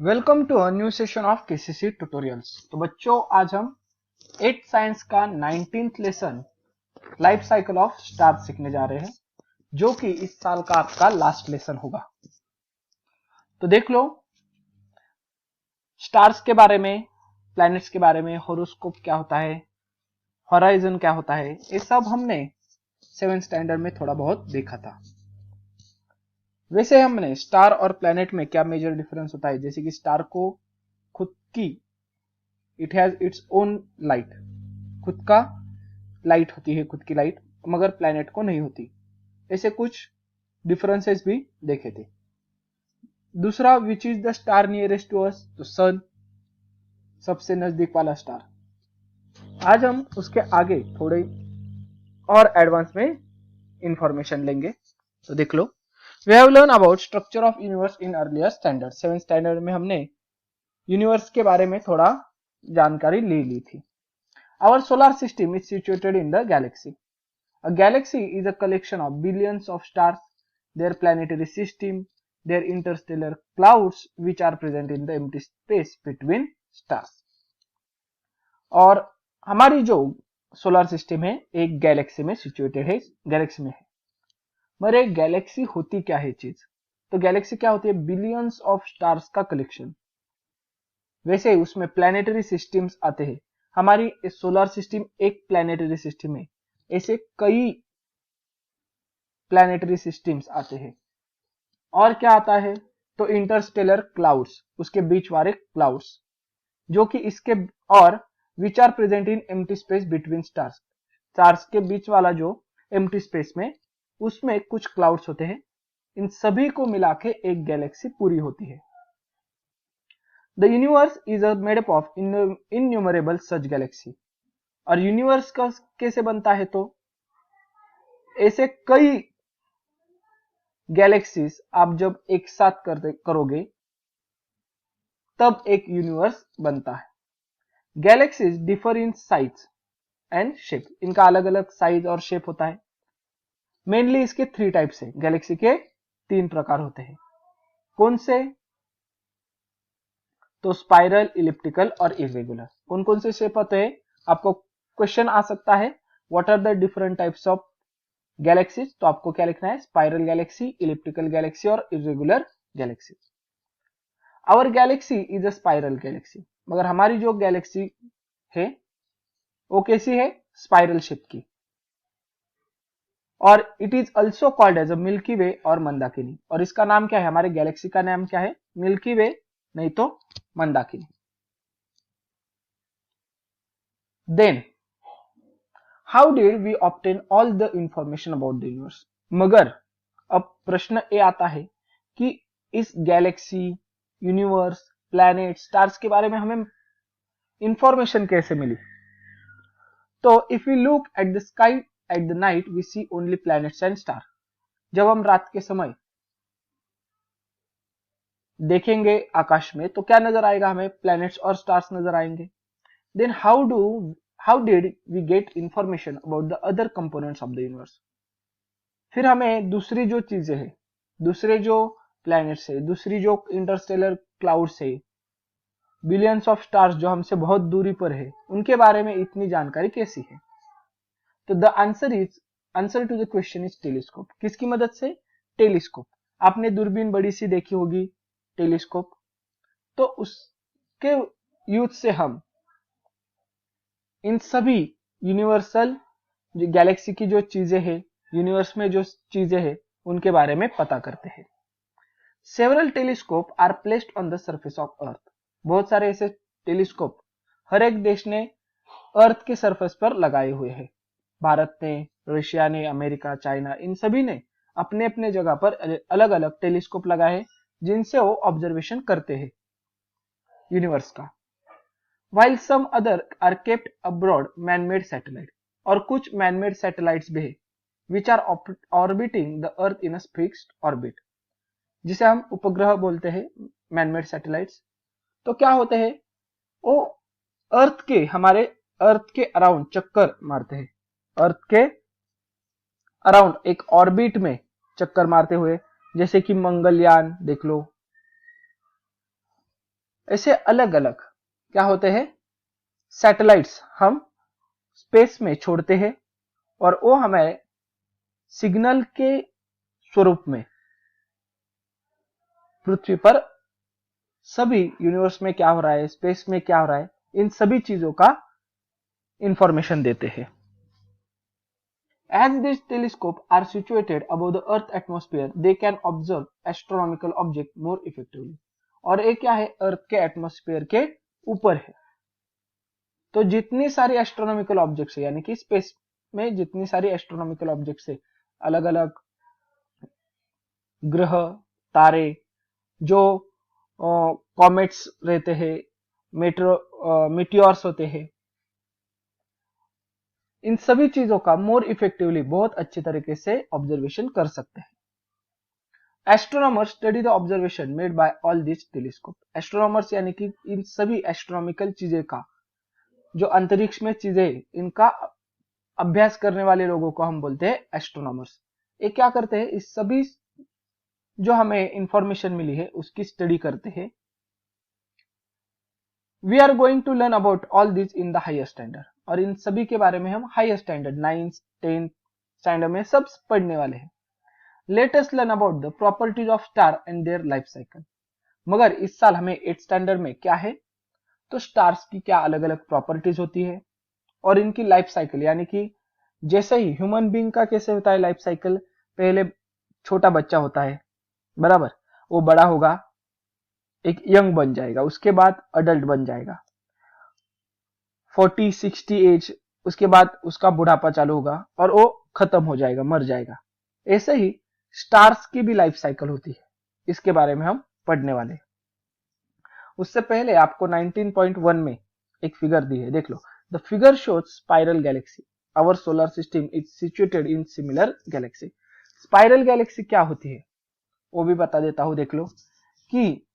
Welcome to a new session of KCC tutorials. तो बच्चों, आज हम 8th साइंस का 19th lesson life cycle of stars सीखने जा रहे हैं, जो कि इस साल का आपका लास्ट लेसन होगा। तो देख लो, स्टार्स के बारे में, प्लैनेट्स के बारे में, होरोस्कोप क्या होता है, हॉराइजन क्या होता है, ये सब हमने 7th स्टैंडर्ड में थोड़ा बहुत देखा था। वैसे हमने स्टार और प्लैनेट में क्या मेजर डिफरेंस होता है, जैसे कि स्टार को खुद की it has its own light, खुद का लाइट होती है, खुद की लाइट, मगर प्लैनेट को नहीं होती। ऐसे कुछ डिफरेंसेस भी देखे थे। दूसरा, which is the star nearest to us, तो सन, सबसे नजदीक वाला स्टार। आज हम उसके आगे थोड़े और एडवांस में इंफॉर्मेशन लेंगे। तो देख लो, we have learn about structure of universe in earlier standard. 7th standard में हमने यूनिवर्स के बारे में थोड़ा जानकारी ले ली थी। Our solar system is situated in the galaxy. A galaxy is a collection of billions of stars, their planetary system, their interstellar clouds which are present in the empty space between stars. और हमारी जो solar system है एक Galaxy में situated है, Galaxy में है। मगर एक गैलेक्सी होती क्या है चीज? तो गैलेक्सी क्या होती है? बिलियंस ऑफ स्टार्स का कलेक्शन। वैसे उसमें प्लैनेटरी सिस्टम्स आते हैं। हमारी सोलर सिस्टम एक प्लैनेटरी सिस्टम है, ऐसे कई प्लैनेटरी सिस्टम्स आते हैं। और क्या आता है? तो इंटरस्टेलर क्लाउड्स, उसके बीच वाले क्लाउड्स, जो कि इसके और which are present in empty space between stars, stars के बीच वाला जो एम्प्टी स्पेस में, उसमें कुछ क्लाउड्स होते हैं। इन सभी को मिला के एक गैलेक्सी पूरी होती है। The universe is made up of innumerable such galaxy. और यूनिवर्स का कैसे बनता है? तो ऐसे कई गैलेक्सीज आप जब एक साथ करोगे तब एक यूनिवर्स बनता है। Galaxies differ in size and shape, इनका अलग अलग साइज और शेप होता है। मेनली इसके 3 टाइप्स है, गैलेक्सी के 3 प्रकार होते हैं। कौन से? तो स्पाइरल, इलिप्टिकल और इरेगुलर। कौन कौन से शेप होते हैं? आपको क्वेश्चन आ सकता है, what are the different types of galaxies? तो आपको क्या लिखना है? स्पाइरल गैलेक्सी, इलिप्टिकल गैलेक्सी और irregular galaxy. Our galaxy is a spiral galaxy, मगर हमारी जो गैलेक्सी है वो कैसी है? स्पाइरल शेप की। और it is also called as a milky way और मंदाकिनी। और इसका नाम क्या है? हमारे गैलेक्सी का नाम क्या है? मिल्की वे, नहीं तो मंदाकिनी। Then how did we obtain all the information about the universe? मगर अब प्रश्न ये आता है कि इस गैलेक्सी, यूनिवर्स, प्लैनेट, स्टार्स के बारे में हमें इंफॉर्मेशन कैसे मिली? तो if we look at the sky at the night we see only planets and star. जब हम रात के समय देखेंगे आकाश में तो क्या नजर आएगा? हमें प्लैनेट्स और स्टार्स नजर आएंगे। Then how did we get information about the other components of the universe? फिर हमें दूसरी जो चीजें हैं, दूसरे जो प्लैनेट्स है, दूसरी जो इंटरस्टेलर क्लाउड्स है, बिलियंस ऑफ स्टार्स जो हमसे बहुत दूरी पर है, उनके बारे में इतनी जानकारी कैसी है? तो the answer to the question is telescope. किसकी मदद से? टेलीस्कोप। आपने दूरबीन बड़ी सी देखी होगी, टेलीस्कोप। तो उसके यूज से हम इन सभी यूनिवर्सल गैलेक्सी की जो चीजें हैं, यूनिवर्स में जो चीजें हैं, उनके बारे में पता करते हैं। Several telescope are placed on the surface of earth. बहुत सारे ऐसे टेलीस्कोप हर एक देश ने अर्थ के सरफेस पर लगाए हुए हैं। भारत ने, रशिया ने, अमेरिका, चाइना, इन सभी ने अपने अपने जगह पर अलग अलग टेलीस्कोप लगाए हैं, जिनसे वो ऑब्जर्वेशन करते हैं यूनिवर्स का। While some other are kept abroad man-made satellite, और कुछ man-made satellites भी है which are orbiting the earth in a fixed orbit, जिसे हम उपग्रह बोलते हैं, man-made satellites। तो क्या होते हैं? वो हमारे अर्थ के अराउंड चक्कर मारते हैं, अर्थ के अराउंड एक ऑर्बिट में चक्कर मारते हुए, जैसे कि मंगलयान देख लो, ऐसे अलग अलग क्या होते हैं, सैटेलाइट्स हम स्पेस में छोड़ते हैं और वो हमें सिग्नल के स्वरूप में पृथ्वी पर सभी यूनिवर्स में क्या हो रहा है, स्पेस में क्या हो रहा है, इन सभी चीजों का इंफॉर्मेशन देते हैं। As these telescopes are situated above the Earth atmosphere, they can observe astronomical objects more effectively. और ये क्या है, अर्थ के एटमॉस्फेयर के ऊपर है, तो जितनी सारी एस्ट्रोनॉमिकल ऑब्जेक्ट्स है, यानी कि स्पेस में जितनी सारी एस्ट्रोनॉमिकल ऑब्जेक्ट्स है, अलग अलग ग्रह, तारे, जो कॉमेट्स रहते हैं, मीटियोर्स होते हैं, इन सभी चीजों का मोर इफेक्टिवली, बहुत अच्छी तरीके से ऑब्जर्वेशन कर सकते हैं। Astronomers study the observation made by all this telescope. Astronomers यानी कि इन सभी एस्ट्रोनॉमिकल चीजें का, जो अंतरिक्ष में चीजें, इनका अभ्यास करने वाले लोगों को हम बोलते हैं एस्ट्रोनॉमर्स। ये क्या करते हैं, इस सभी जो हमें इंफॉर्मेशन मिली है उसकी स्टडी करते हैं। We are going to learn about all this in the higher standard, और इन सभी के बारे में हम higher standard 9th 10th standard में सब पढ़ने वाले हैं। Let us learn about the properties of star and their life cycle. मगर इस साल हमें 8th स्टैंडर्ड में क्या है, तो स्टार्स की क्या अलग अलग प्रॉपर्टीज होती है और इनकी लाइफ साइकिल, यानी कि जैसे ही ह्यूमन बीइंग का कैसे होता है लाइफ साइकिल, पहले छोटा बच्चा होता है, बराबर, वो बड़ा होगा, एक यंग बन जाएगा, उसके बाद अडल्ट बन जाएगा, 40-60 एज, उसके बाद उसका बुढ़ापा चालू होगा और वो खत्म हो जाएगा, मर जाएगा। ऐसे ही स्टार्स की भी लाइफ साइकिल होती है, इसके बारे में हम पढ़ने वाले हैं। उससे पहले आपको 19.1 में एक फिगर दी है, देख लो। The figure shows spiral galaxy, our solar system is situated in similar galaxy. Spiral galaxy क्या होती है वो भी बता देता हूं, देख लो कि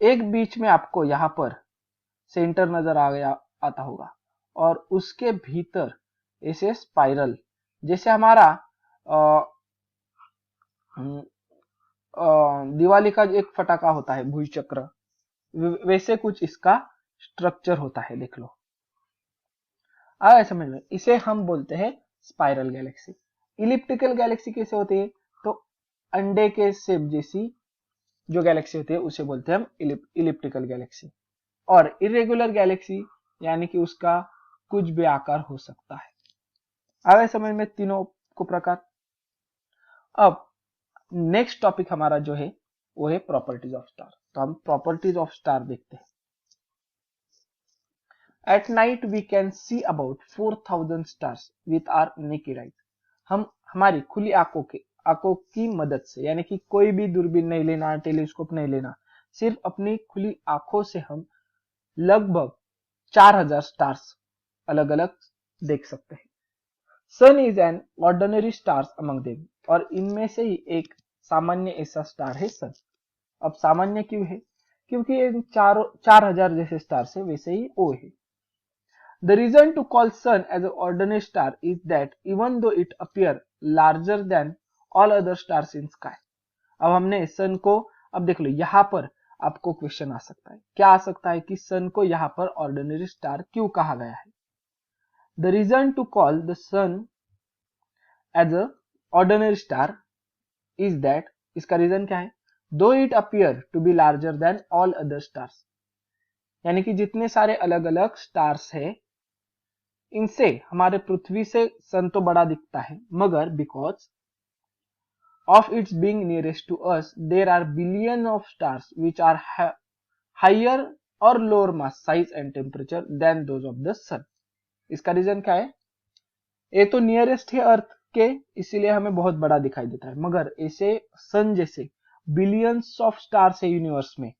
एक बीच में आपको यहां पर सेंटर नजर आ गया, आता होगा, और उसके भीतर ऐसे स्पाइरल, जैसे हमारा दिवाली का एक फटाका होता है भूचक्र, वैसे कुछ इसका स्ट्रक्चर होता है, देख लो। आया समझ में, इसे हम बोलते हैं स्पाइरल गैलेक्सी। इलिप्टिकल गैलेक्सी कैसे होती है, तो अंडे के शेप जैसी जो गैलेक्सी होती है उसे बोलते हैं हम इलिप्टिकल गैलेक्सी। और इरेगुलर गैलेक्सी यानी कि उसका कुछ भी आकार हो सकता है। आगे समझ में तीनों को प्रकार। अब नेक्स्ट टॉपिक हमारा जो है वो है प्रॉपर्टीज ऑफ स्टार। तो हम प्रॉपर्टीज ऑफ स्टार देखते हैं। At night we can see about 4000 stars with our naked eyes. हम हमारी खुली आंखों की मदद से, यानी कि कोई भी दूरबीन नहीं लेना, टेलीस्कोप नहीं लेना, सिर्फ अपनी खुली आंखों से हम लगभग 4000 स्टार्स अलग अलग देख सकते हैं। Sun is an ordinary stars among them, और इनमें से ही एक सामान्य ऐसा स्टार है सन। अब सामान्य क्यों है, क्योंकि इन 4000 जैसे स्टार है वैसे ही ओ है। The reason to call sun as an ordinary star is that even though it appears larger than all other stars in sky। अब हमने सन को, अब देख लो यहाँ पर आपको क्वेश्चन आ सकता है, क्या आ सकता है कि सन को यहाँ पर ऑर्डिनरी स्टार क्यों कहा गया है। The reason to call the sun as a ordinary star is that, इसका रीजन क्या है, though it appear to be larger than all other stars, यानी कि जितने सारे अलग अलग स्टार्स है इनसे हमारे पृथ्वी से सन तो बड़ा दिखता है, मगर because of its being nearest to us there are billion of stars which are higher और lower mass size and temperature than those of the sun. इसका रीजन क्या है, ये तो नियरेस्ट है अर्थ के, इसीलिए हमें बहुत बड़ा दिखाई देता है, मगर ऐसे सन जैसे बिलियंस ऑफ स्टार्स है यूनिवर्स में,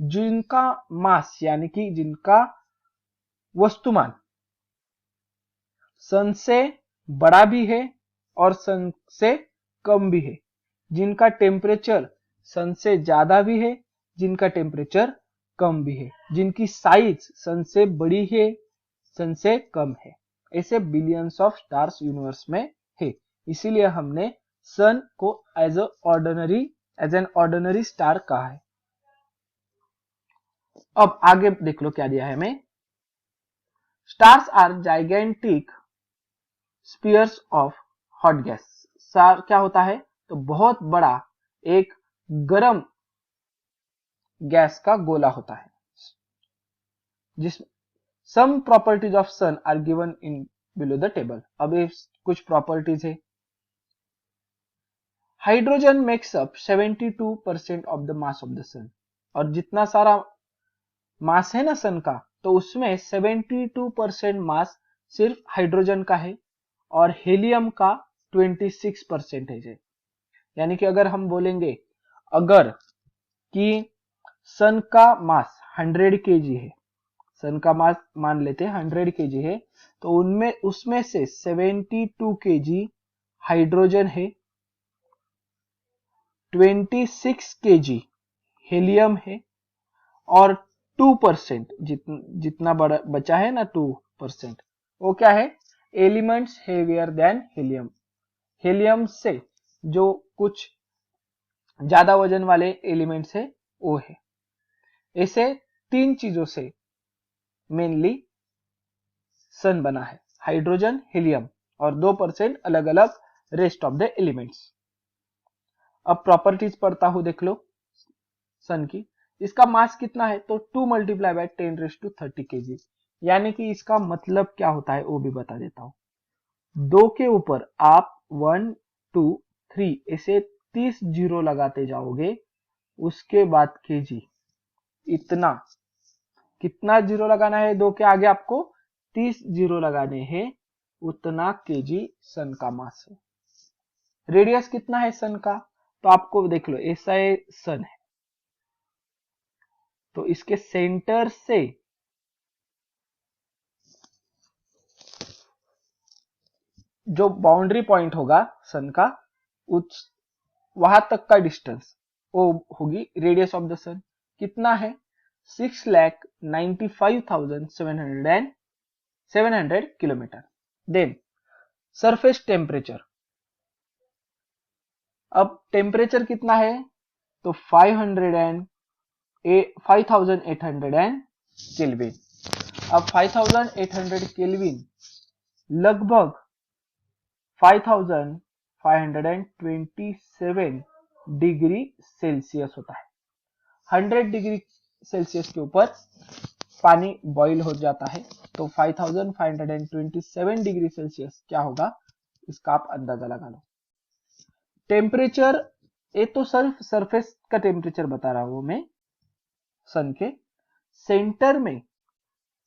जिनका मास यानी कि जिनका वस्तुमान सन से बड़ा भी है और सन से कम भी है, जिनका टेम्परेचर सन से ज्यादा भी है, जिनका टेम्परेचर कम भी है, जिनकी साइज सन से बड़ी है, सन से कम है, ऐसे बिलियंस ऑफ स्टार्स यूनिवर्स में है। इसीलिए हमने सन को एज एन ऑर्डिनरी स्टार कहा है। अब आगे देख लो क्या दिया है हमें। Stars are gigantic spheres of hot gas. Star क्या होता है, तो बहुत बड़ा एक गर्म गैस का गोला होता है, जिस some properties of sun are given in below the table. अब ये कुछ प्रॉपर्टीज है। Hydrogen makes up 72% of the mass of the sun, और जितना सारा मास है ना सन का, तो उसमें 72% मास सिर्फ हाइड्रोजन का है और हीलियम का 26% है। यानी कि अगर हम बोलेंगे अगर कि सन का मास 100 केजी है, सन का मास मान लेते हैं 100 केजी है, तो उनमें उसमें से 72 केजी हाइड्रोजन है, 26 केजी हीलियम है, और 2% जितना बड़ा बचा है ना 2%, वो क्या है, elements heavier than helium. Helium से जो कुछ ज्यादा वजन वाले एलिमेंट्स है वो है। ऐसे 3 चीजों से मेनली सन बना है, हाइड्रोजन, हीलियम और 2% अलग अलग रेस्ट ऑफ द एलिमेंट्स। अब प्रॉपर्टीज पढ़ता हूं, देख लो सन की। इसका मास कितना है, तो 2 मल्टीप्लाई बाय 10⁻30 केजी। यानी कि इसका मतलब क्या होता है वो भी बता देता हूं। 2 के ऊपर आप 1 2 3 ऐसे 30 जीरो लगाते जाओगे, उसके बाद केजी, इतना कितना जीरो लगाना है, 2 के आगे आपको 30 जीरो लगाने हैं, उतना केजी सन का मास है। रेडियस कितना है सन का, तो आपको देख लो ऐसा सन है, तो इसके सेंटर से जो बाउंड्री पॉइंट होगा सन का, उस वहां तक का डिस्टेंस वो होगी रेडियस ऑफ द सन। कितना है, 6,95,700 किलोमीटर। देन सरफेस टेम्परेचर, अब टेम्परेचर कितना है, तो 5,800 केल्विन। अब 5,800 केल्विन लगभग 5,527 डिग्री सेल्सियस होता है। 100 डिग्री सेल्सियस के ऊपर पानी बॉईल हो जाता है, तो 5,527 डिग्री सेल्सियस क्या होगा, इसका आप अंदाजा लगा लो। टेम्परेचर, ये तो सिर्फ सरफेस का टेम्परेचर बता रहा हूं मैं। सन के सेंटर में,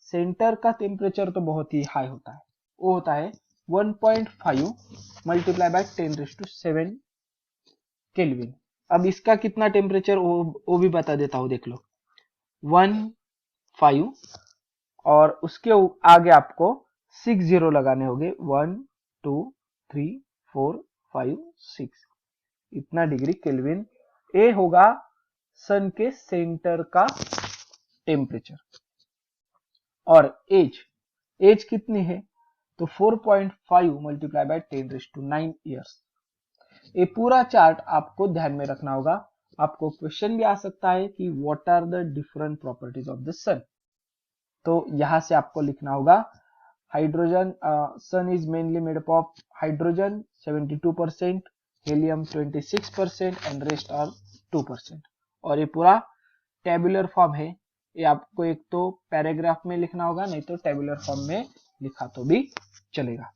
सेंटर का टेम्परेचर तो बहुत ही हाई होता है, वो होता है 1.5 मल्टीप्लाई बाय 10⁻7 केल्विन। अब इसका कितना टेम्परेचर वो भी बता देता हूं, देख लो 1.5 और उसके आगे आपको 6 जीरो लगाने होंगे, 1 2 3 4 5 6, इतना डिग्री केल्विन। ये होगा सन के सेंटर का टेम्परेचर। और एज कितनी है, तो 4.5 मल्टीप्लाई बाय 10⁻9 ईयर्स। ये पूरा चार्ट आपको ध्यान में रखना होगा। आपको क्वेश्चन भी आ सकता है कि what are the different properties of the sun, तो यहां से आपको लिखना होगा hydrogen, sun is mainly made up of hydrogen 72%, helium 26% and rest are 2%। और ये पूरा टेबुलर फॉर्म है, ये आपको एक तो पैराग्राफ में लिखना होगा, नहीं तो टेबुलर फॉर्म में लिखा तो भी चलेगा।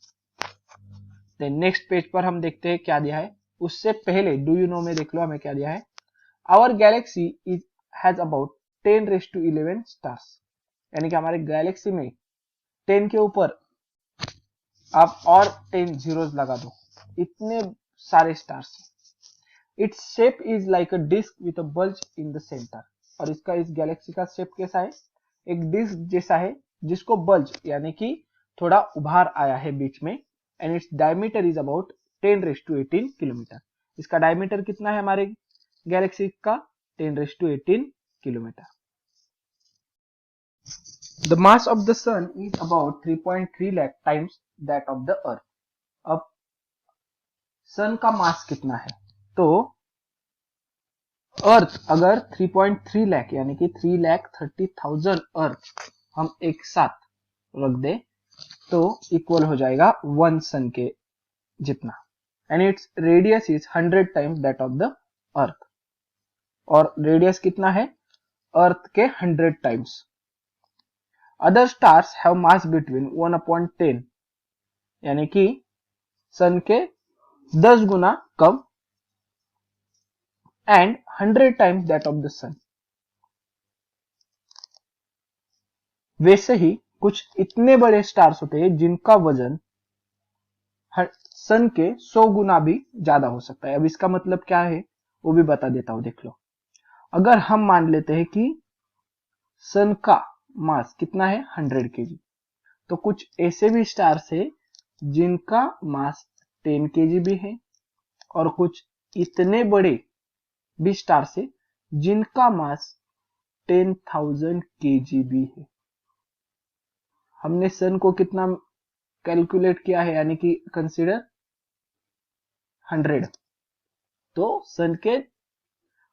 देन नेक्स्ट पेज पर हम देखते हैं क्या दिया है। उससे पहले डू यू नो में देख लो हमें क्या दिया है। Our galaxy is has about 10⁻11 stars. यानी कि हमारे गैलेक्सी में 10 के ऊपर आप और 10 जीरोस लगा दो, इतने सारे stars. Its shape is like a disc with a bulge in the centre. और इसका इस गैलेक्सी का शेप कैसा है, एक डिस्क जैसा है जिसको बल्ज यानी कि थोड़ा उभार आया है बीच में, and its diameter is about 10⁻18 kilometre. इसका डायमीटर कितना है हमारे गैलेक्सी का, 10⁻18 kilometre. The mass of the sun is about 3.3 lakh times that of the earth. अब सन का मास कितना है, तो अर्थ अगर 3.3 लाख यानी कि 3,30,000 अर्थ हम एक साथ रख दे तो इक्वल हो जाएगा 1 सन के जितना, and its radius is 100 times that of the earth, और रेडियस कितना है अर्थ के 100 times. Other stars have mass between 1/10 यानी कि सन के 10 गुना कम, and 100 times that of the sun. वैसे ही कुछ इतने बड़े स्टार्स होते हैं जिनका वजन सन के 100 गुना भी ज्यादा हो सकता है। अब इसका मतलब क्या है वो भी बता देता हूं, देख लो। अगर हम मान लेते हैं कि सन का मास कितना है 100 केजी, तो कुछ ऐसे भी स्टार्स है जिनका मास 10 केजी भी है, और कुछ इतने बड़े भी स्टार्स है जिनका मास 10,000 केजी भी है। हमने सन को कितना कैलकुलेट किया है यानी कि कंसीडर 100, तो सन के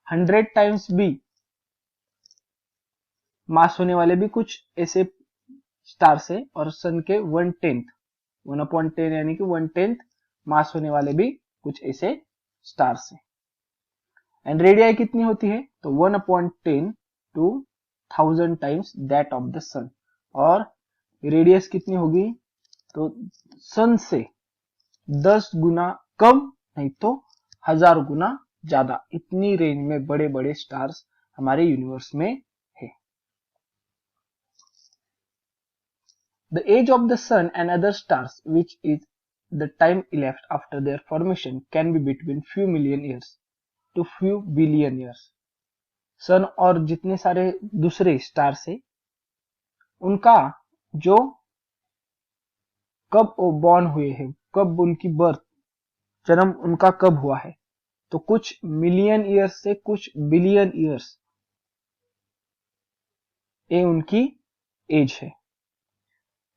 100 टाइम्स भी मास होने वाले भी कुछ ऐसे स्टार्स है, और सन के 1/10 यानी कि 1/10 मास होने वाले भी कुछ ऐसे स्टार्स है। एंड रेडियाई कितनी होती है तो 1/10 to 1000 times that of the sun, और रेडियस कितनी होगी तो सन से 10 गुना कम नहीं तो 1000 गुना ज्यादा। इतनी रेंज में बड़े बड़े स्टार्स हमारे यूनिवर्स में है। The age of the sun and other stars, which is the time elapsed after their formation, can be between few million years to few billion years. सन और जितने सारे दूसरे स्टार्स है उनका जो कब बॉर्न हुए हैं, कब उनकी बर्थ जन्म उनका कब हुआ है, तो कुछ मिलियन ईयर्स से कुछ बिलियन ईयर्स ये उनकी एज है।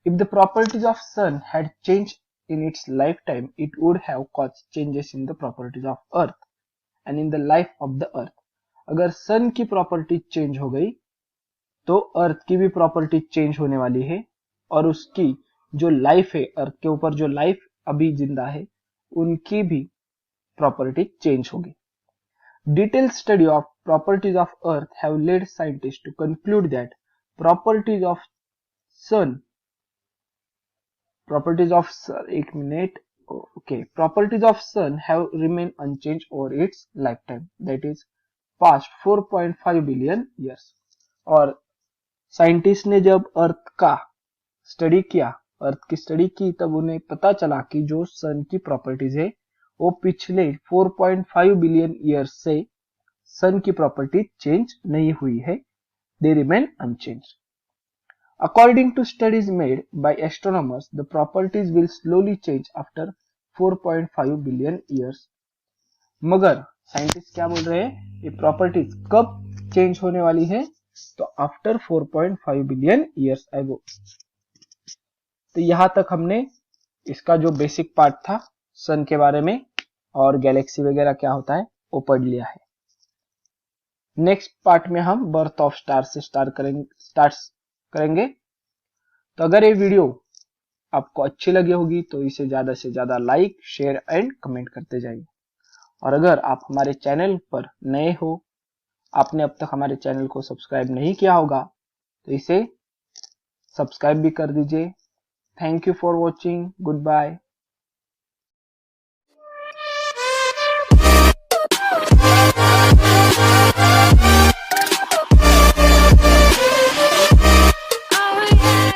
If the properties of sun had changed in its lifetime, it would have caused changes in the properties of earth and in the life of the earth. अगर सन की property change हो गई तो अर्थ की भी प्रॉपर्टी चेंज होने वाली है, और उसकी जो लाइफ है अर्थ के ऊपर जो लाइफ अभी जिंदा है उनकी भी प्रॉपर्टी चेंज होगी। Detailed study of properties of earth have led scientists to conclude that properties of sun properties of sun have remained unchanged over its lifetime, that is past 4.5 billion years। और scientist ने जब अर्थ का study किया, अर्थ की study की, तब उन्हें पता चला कि जो सन की प्रॉपर्टीज है वो पिछले 4.5 बिलियन ईयर्स से सन की प्रॉपर्टी चेंज नहीं हुई है, they remain unchanged. According to studies made by astronomers, the properties will slowly change after 4.5 billion years। मगर साइंटिस्ट क्या बोल रहे हैं, ये प्रॉपर्टीज कब चेंज होने वाली है तो आफ्टर 4.5 बिलियन ईयर्स एगो। तो यहां तक हमने इसका जो बेसिक पार्ट था सन के बारे में और गैलेक्सी वगैरह क्या होता है वो पढ़ लिया है। नेक्स्ट पार्ट में हम बर्थ ऑफ स्टार से स्टार्ट करेंगे। तो अगर ये वीडियो आपको अच्छी लगी होगी तो इसे ज्यादा से ज्यादा लाइक, शेयर एंड कमेंट करते जाइए। और अगर आप हमारे चैनल पर नए हो, आपने अब तक हमारे चैनल को सब्सक्राइब नहीं किया होगा तो इसे सब्सक्राइब भी कर दीजिए। Thank you for watching, good bye.